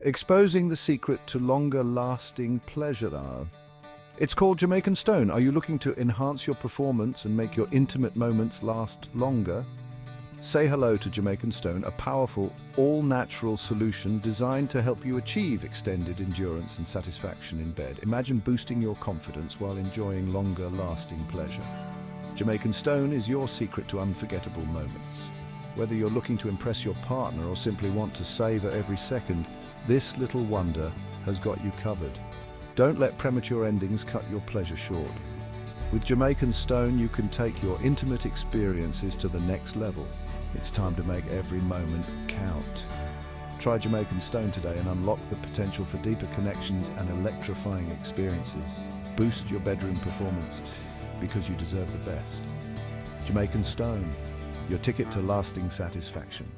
Exposing the secret to longer-lasting pleasure. It's called Jamaican Stone. Are you looking to enhance your performance and make your intimate moments last longer? Say hello to Jamaican Stone, a powerful, all-natural solution designed to help you achieve extended endurance and satisfaction in bed. Imagine boosting your confidence while enjoying longer-lasting pleasure. Jamaican Stone is your secret to unforgettable moments. Whether you're looking to impress your partner or simply want to savor every second, this little wonder has got you covered. Don't let premature endings cut your pleasure short. With Jamaican Stone, you can take your intimate experiences to the next level. It's time to make every moment count. Try Jamaican Stone today and unlock the potential for deeper connections and electrifying experiences. Boost your bedroom performance because you deserve the best. Jamaican Stone, your ticket to lasting satisfaction.